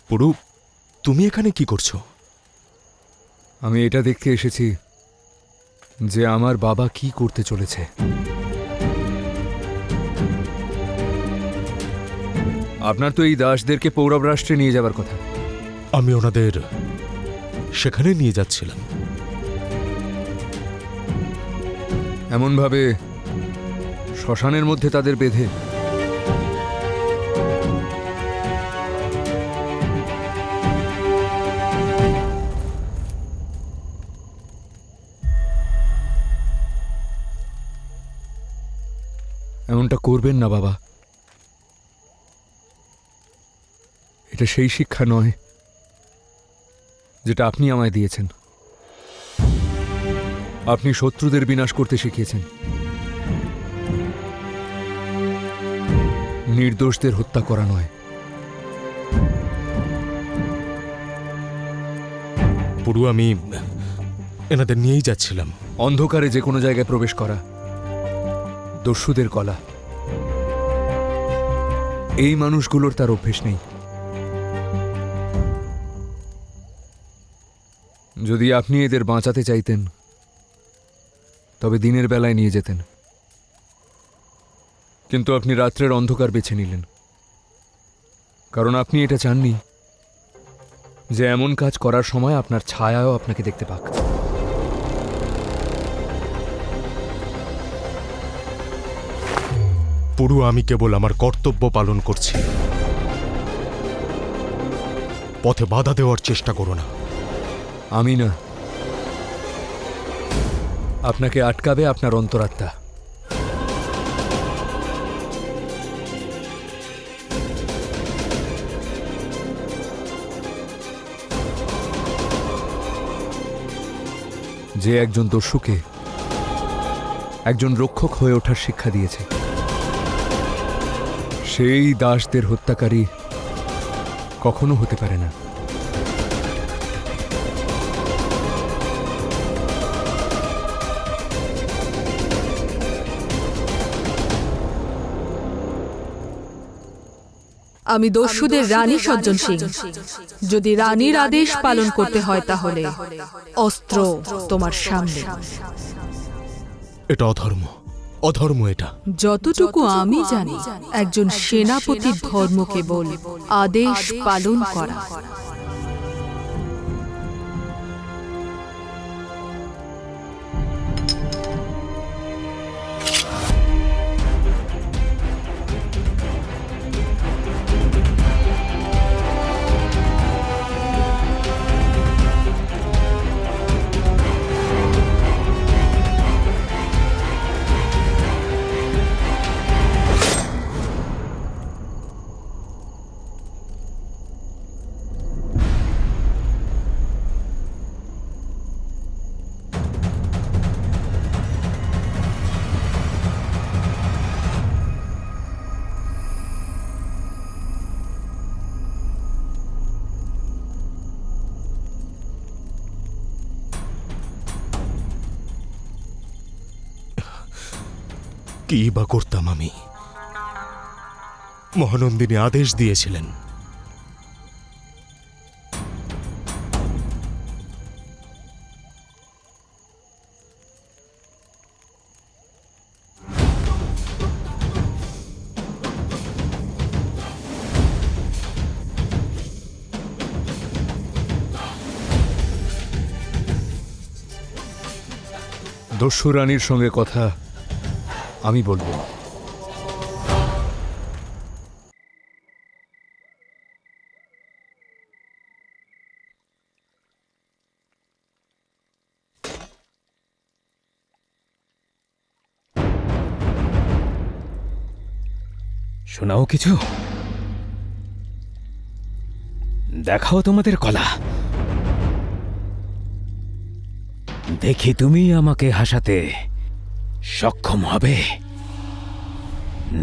পুরু, তুমি এখানে কি করছো? আমি এটা দেখতে এসেছি যে আমার বাবা কি করতে চলেছে। আপনার তো এই দাসদেরকে পৌরব রাষ্ট্রে নিয়ে যাবার কথা। আমি ওনাদের সেখানে নিয়ে যাচ্ছিলাম। এমনভাবে শ্মশানের মধ্যে তাদের বেঁধে। এমনটা করবেন না বাবা। এটা সেই শিক্ষা নয় যেটা আপনি আমায় দিয়েছেন। আপনি শত্রুদের বিনাশ করতে শিখিয়েছেন, নির্দোষদের হত্যা করা নয়। পুরু, আমি এনাদের নিয়েই যাচ্ছিলাম। অন্ধকারে যে কোনো জায়গায় প্রবেশ করা দস্যুদের কলা। এই মানুষগুলোর তার অভ্যেস নেই। যদি আপনি এদের বাঁচাতে চাইতেন তবে দিনের বেলায় নিয়ে যেতেন, কিন্তু আপনি রাত্রের অন্ধকার বেছে নিলেন, কারণ আপনি এটা চাননি যে এমন কাজ করার সময় আপনার ছায়াও আপনাকে দেখতে পাক। পুরু, আমি কেবল আমার কর্তব্য পালন করছি। পথে বাধা দেওয়ার চেষ্টা করো না। আমি না, আপনাকে আটকাবে আপনার অন্তরাত্মা। যে একজন দস্যুকে একজন রক্ষক হয়ে ওঠার শিক্ষা দিয়েছে, সেই দাসদের হত্যাকারী কখনো হতে পারে না। আমি দস্যুদের রানী সজ্জন সিং। যদি রানীর আদেশ পালন করতে হয় তাহলে অস্ত্র তোমার সামনে। এটা অধর্ম, অধর্ম এটা। যতটুকু আমি জানি, একজন সেনাপতির ধর্ম কেবল আদেশ পালন করা। কি বা করতাম আমি? মহানন্দিনী আদেশ দিয়েছিলেন। দস্যু রানীর সঙ্গে কথা আমি বলবো। শোনাও কিছু, দেখাও তোমাদের কলা। দেখি তুমি আমাকে হাসাতে সক্ষম হবে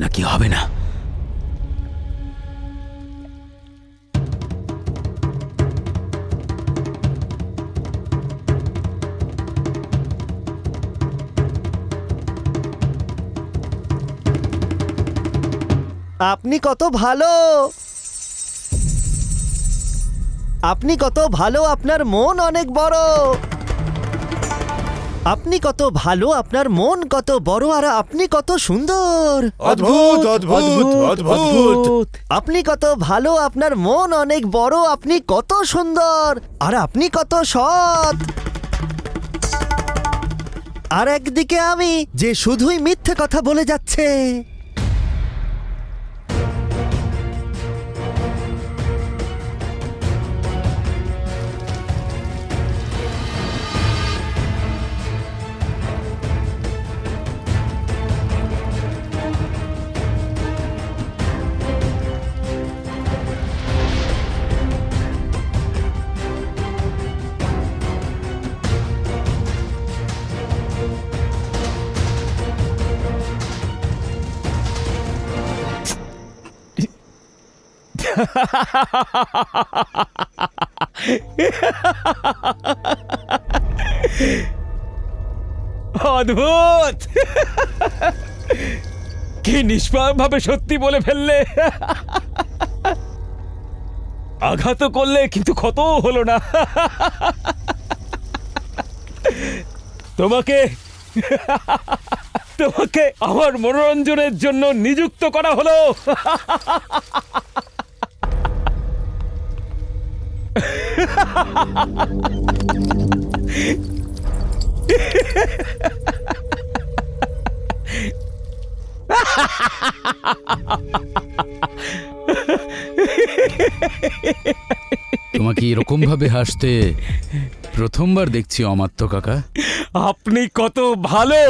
নাকি হবে না। আপনি কত ভালো। আপনি কত ভালো, আপনার মন অনেক বড়। আপনি কত ভালো, আপনার মন কত বড়, আর আপনি কত সুন্দর। অদ্ভুত অদ্ভুত অদ্ভুত আপনি কত ভালো, আপনার মন অনেক বড়, আপনি কত সুন্দর, আর আপনি কত সৎ। আর একদিকে আমি, যে শুধুই মিথ্যে কথা বলে যাচ্ছে। অদ্ভুত! কি নিষ্পাপভাবে সত্যি বলে ফেললে। আঘাত করলে, কিন্তু ক্ষত হলো না। তোমাকে তোমাকে আমার মনোরঞ্জনের জন্য নিযুক্ত করা হলো। তোমাকে এরকম ভাবে হাসতে প্রথমবার দেখছি অমাত্য কাকা। আপনি কত ভালো,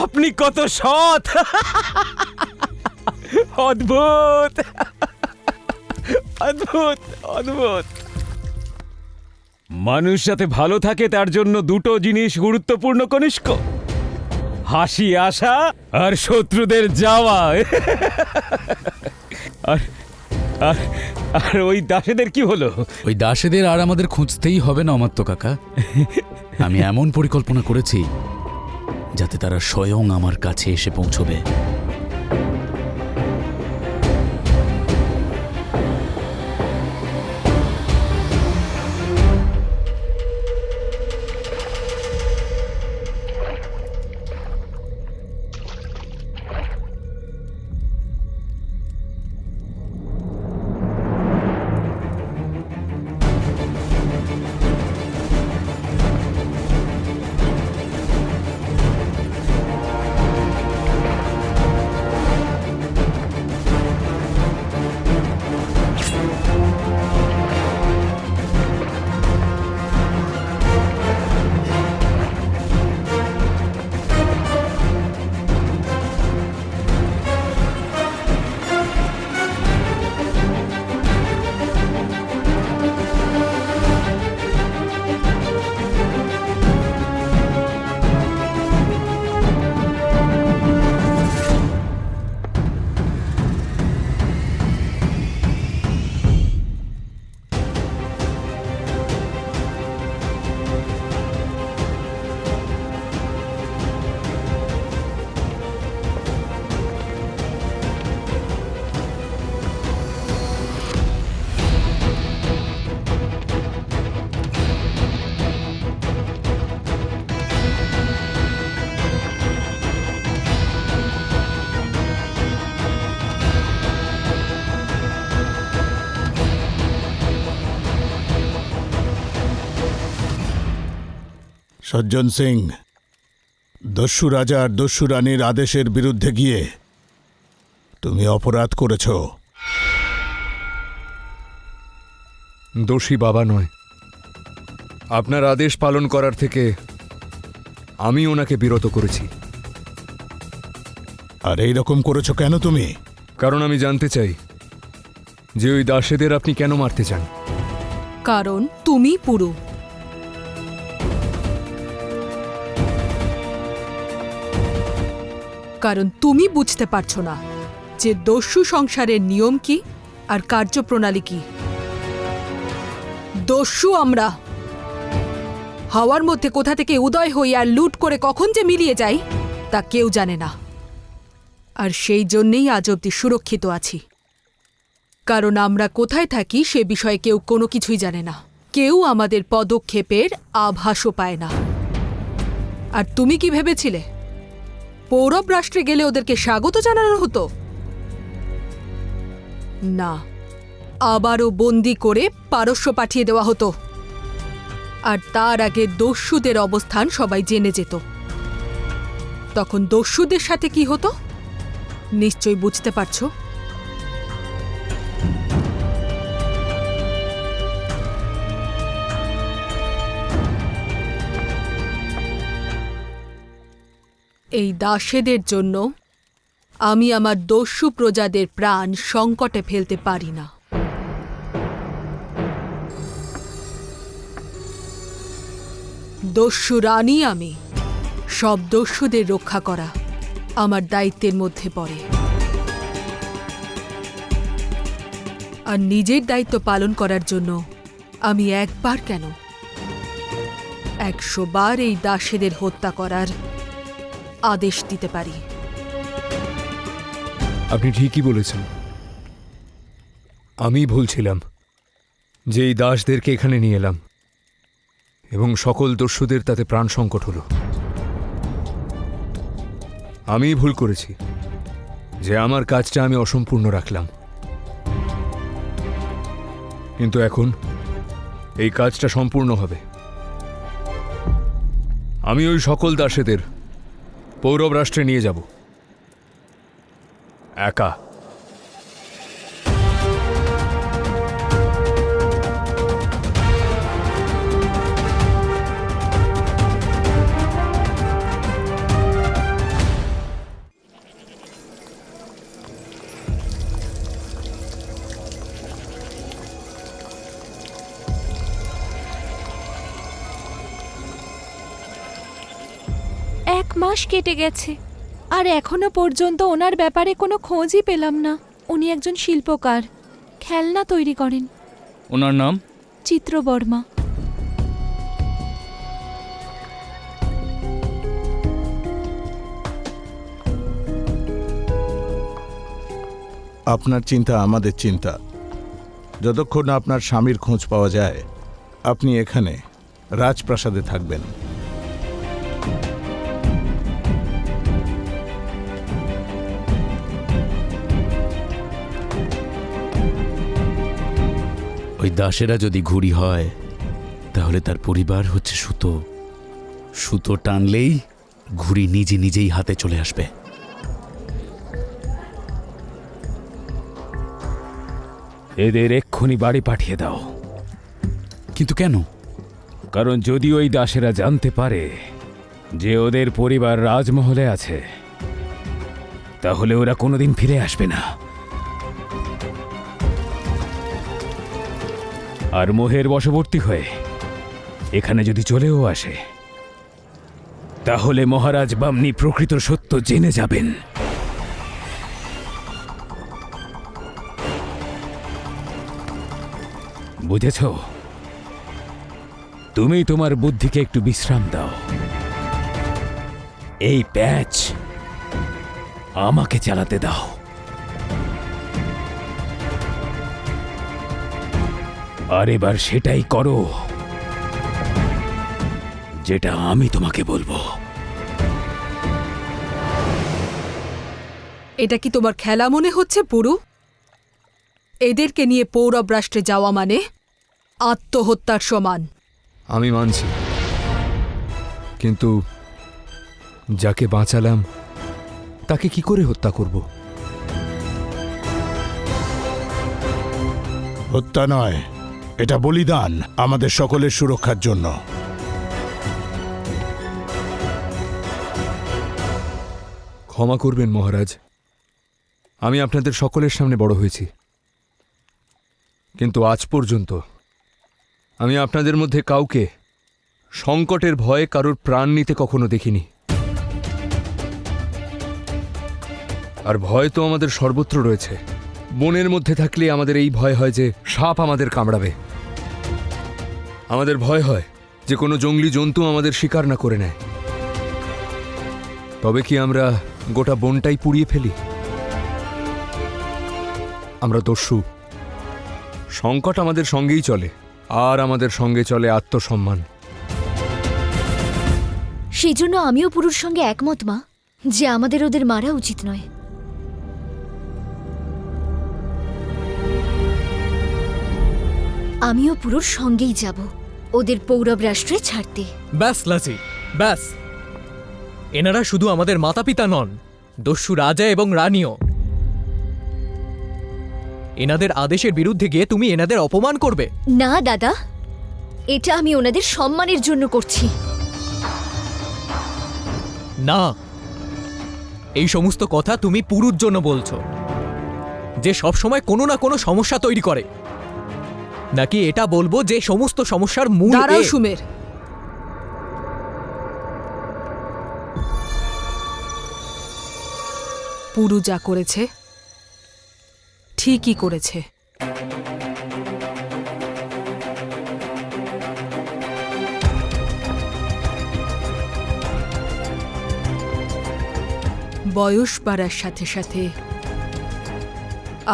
আপনি কত সৎ। অদ্ভুত অদ্ভুত অদ্ভুত। মানুষ যাতে ভালো থাকে তার জন্য দুটো জিনিস গুরুত্বপূর্ণ কনিষ্ক: হাসি আসা আর শত্রুদের যাওয়া। আর আর আর ওই দাসেদের কি হলো? ওই দাসেদের আর আমাদের খুঁজতেই হবে না অমাত্য কাকা। আমি এমন পরিকল্পনা করেছি যাতে তারা স্বয়ং আমার কাছে এসে পৌঁছবে। সজ্জন সিং, দস্যু রাজা আর দস্যু রানীর আদেশের বিরুদ্ধে গিয়ে তুমি অপরাধ করেছ। দোষী বাবা নয়। আপনার আদেশ পালন করার থেকে আমি ওনাকে বিরত করেছি। আর এই রকম করেছো কেন তুমি? কারণ আমি জানতে চাই যে ওই দাসেদের আপনি কেন মারতে চান। কারণ তুমি পুরো। কারণ তুমি বুঝতে পারছো না যে দস্যু সংসারের নিয়ম কি আর কার্যপ্রণালী কি। দস্যু আমরা হাওয়ার মধ্যে কোথা থেকে উদয় হই আর লুট করে কখন যে মিলিয়ে যাই তা কেউ জানে না। আর সেই জন্যেই আজ অবধি সুরক্ষিত আছি। কারণ আমরা কোথায় থাকি সে বিষয়ে কেউ কোনো কিছুই জানে না। কেউ আমাদের পদক্ষেপের আভাসও পায় না। আর তুমি কি ভেবেছিলে পৌরব রাষ্ট্রে গেলে ওদেরকে স্বাগত জানানো হতো? না, আবারও বন্দি করে পারস্য পাঠিয়ে দেওয়া হতো। আর তার আগে দস্যুদের অবস্থান সবাই জেনে যেত। তখন দস্যুদের সাথে কি হতো নিশ্চয়ই বুঝতে পারছো। এই দাসেদের জন্য আমি আমার দস্যু প্রজাদের প্রাণ সংকটে ফেলতে পারি না। দস্যু রানী আমি, সব দস্যুদের রক্ষা করা আমার দায়িত্বের মধ্যে পড়ে। আর নিজের দায়িত্ব পালন করার জন্য আমি একবার কেন 100 বার এই দাসেদের হত্যা করার আদেশ দিতে পারি। আপনি ঠিকই বলেছেন। আমি ভুলছিলাম যে এই দাসদেরকে এখানে নিয়ে এলাম এবং সকল দস্যুদের তাতে প্রাণ সংকট হলো। আমি ভুল করেছি যে আমার কাজটা আমি অসম্পূর্ণ রাখলাম। কিন্তু এখন এই কাজটা সম্পূর্ণ হবে। আমি ওই সকল দাসেদের পৌরব রাষ্ট্রে নিয়ে যাব একা। এক মাস কেটে গেছে আর এখনো পর্যন্ত ওনার ব্যাপারে কোনো খোঁজই পেলাম না। উনি একজন শিল্পকার, খেলনা তৈরি করেন। ওনার নাম? চিত্রবর্মা। আপনার চিন্তা আমাদের চিন্তা। যতক্ষণ না আপনার স্বামীর খোঁজ পাওয়া যায় আপনি এখানে রাজপ্রাসাদে থাকবেন। ওই দাসেরা যদি ঘুড়ি হয় তাহলে তার পরিবার হচ্ছে সুতো। সুতো টানলেই ঘুড়ি নিজে নিজেই হাতে চলে আসবে। এদের এক্ষুনি বাড়ি পাঠিয়ে দাও। কিন্তু কেন? কারণ যদি ওই দাসেরা জানতে পারে যে ওদের পরিবার রাজমহলে আছে, তাহলে ওরা কোনোদিন ফিরে আসবে না। আর মোহের বশবর্তী হয়ে এখানে যদি চলেও আসে, তাহলে মহারাজ বামনি প্রকৃত সত্য জেনে যাবেন। বুঝেছ? তুমি তোমার বুদ্ধিকে একটু বিশ্রাম দাও। এই প্যাচ আমাকে চালাতে দাও। আর এবার সেটাই করো যেটা আমি তোমাকে বলবো। এটা কি তোমার খেলা মনে হচ্ছে পুরু? এদেরকে নিয়ে পৌরব রাষ্ট্রে যাওয়া মানে আত্মহত্যার সমান। আমি মানছি, কিন্তু যাকে বাঁচালাম তাকে কি করে হত্যা করব? হত্যা নয়, এটা বলিদান আমাদের সকলের সুরক্ষার জন্য। ক্ষমা করবেন মহারাজ, আমি আপনাদের সকলের সামনে বড় হয়েছি, কিন্তু আজ পর্যন্ত আমি আপনাদের মধ্যে কাউকে সংকটের ভয়ে কারোর প্রাণ নিতে কখনো দেখিনি। আর ভয় তো আমাদের সর্বত্র রয়েছে। বনের মধ্যে থাকলে আমাদের এই ভয় হয় যে সাপ আমাদের কামড়াবে। আমাদের ভয় হয় যে কোনো জঙ্গলি জন্তু আমাদের শিকার না করে নেয়। তবে কি আমরা গোটা বনটাই পুড়িয়ে ফেলি? আমরা দস্যু, সংকট আমাদের সঙ্গেই চলে, আর আমাদের সঙ্গে চলে আত্মসম্মান। সেই জন্য আমিও পুরুর সঙ্গে একমত মা, যে আমাদের ওদের মারা উচিত নয়। আমিও পুরুর সঙ্গেই যাব ওদের পৌরব রাষ্ট্রে ছাড়তে। ব্যাস লাসি, ব্যাস। এনারা শুধু আমাদের মাতা পিতা নন, দস্যু রাজা এবং রানীও। এনাদের আদেশের বিরুদ্ধে গিয়ে তুমি এনাদের অপমান করবে? না দাদা, এটা আমি ওনাদের সম্মানের জন্য করছি। না, এই সমস্ত কথা তুমি পুরুর জন্য বলছো, যে সবসময় কোনো না কোনো সমস্যা তৈরি করে, নাকি এটা বলবো যে সমস্ত সমস্যার মূল দাঁড়াও এ? সুমের, পুরু যা করেছে ঠিকই করেছে। বয়স বাড়ার সাথে সাথে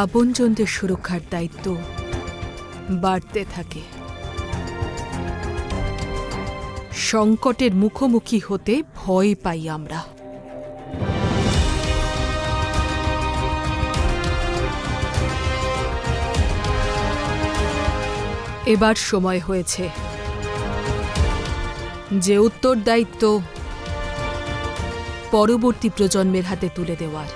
আপনজনদের সুরক্ষার দায়িত্ব বাড়তে থাকে। সংকটের মুখোমুখি হতে ভয় পাই আমরা। এবার সময় হয়েছে যে উত্তরদায়িত্ব পরবর্তী প্রজন্মের হাতে তুলে দেওয়ার।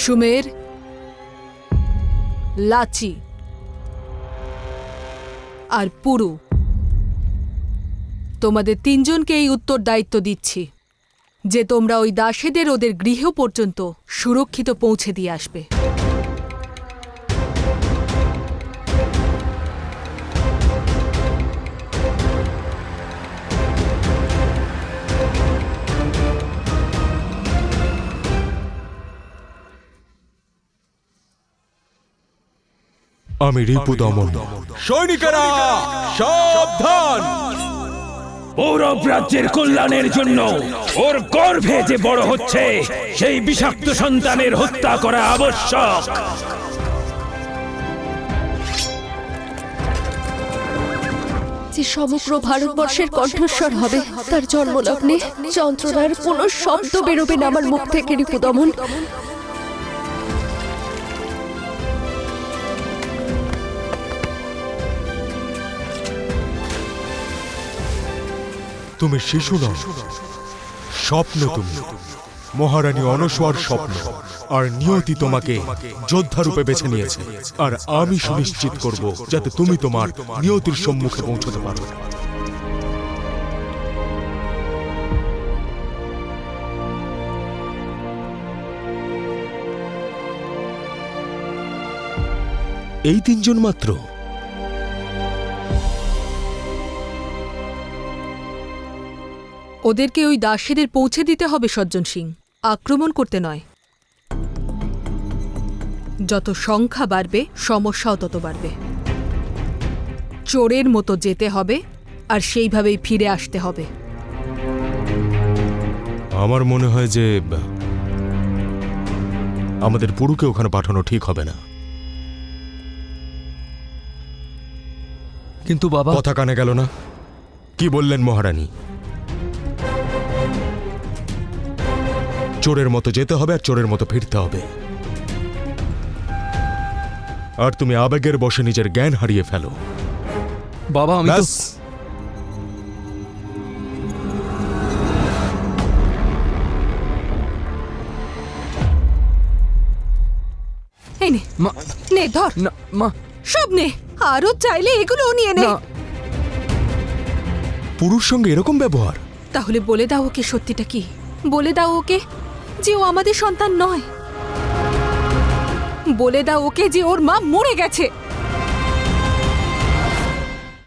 সুমের, লাচি আর পুরু, তোমাদের তিনজনকে এই উত্তরদায়িত্ব দিচ্ছি যে তোমরা ওই দাসীদের ওদের গৃহ পর্যন্ত সুরক্ষিত পৌঁছে দিয়ে আসবে। আমি রিপু দমন। সৈনিকেরা সাবধান! পৌরব রাজ্যের কল্যাণের জন্য ওর গর্ভে যে বড় হচ্ছে সেই বিষাক্ত সন্তানের হত্যা করা আবশ্যক। যে সমগ্র ভারতবর্ষের কণ্ঠস্বর হবে, তার জন্মলগ্নে যন্ত্রণার কোনো শব্দ বেরোবে না আমার মুখ থেকে রিপুদমন। তুমি শিশু নও, স্বপ্ন তুমি, মহারানী অনস্বর স্বপ্ন। আর নিয়তি তোমাকে যোদ্ধা রূপে বেছে নিয়েছে, আর আমি সুনিশ্চিত করব যাতে তুমি তোমার নিয়তির সম্মুখে পৌঁছতে পারো। এই তিনজন মাত্র? ওদেরকে ওই দাসীদের পৌঁছে দিতে হবে সজ্জন সিং, আক্রমণ করতে নয়। যত সংখ্যা বাড়বে সমস্যাও তত বাড়বে। চোরের মতো যেতে হবে আর সেইভাবেই ফিরে আসতে হবে। আমার মনে হয় যে আমাদের পুরুকে ওখানে পাঠানো ঠিক হবে না। কিন্তু বাবা, কথা কানে গেল না? কি বললেন মহারানী? চোরের মতো যেতে হবে আর চোরের মতো ফিরতে হবে। আর তুমি আবেগের বশে নিজের জ্ঞান হারিয়ে ফেলো। বাবা আমি তো... এই নে, মা, নে ধর। না মা, সব নে, আরো চাইলে এগুলোও নিয়ে নে। না। পুরুষ সঙ্গে এরকম ব্যবহার? তাহলে বলে দাও ওকে সত্যিটা কি। বলে দাও ওকে যে ও আমাদের সন্তান নয়। বলে দাও ওকে যে ওর মা মরে গেছে।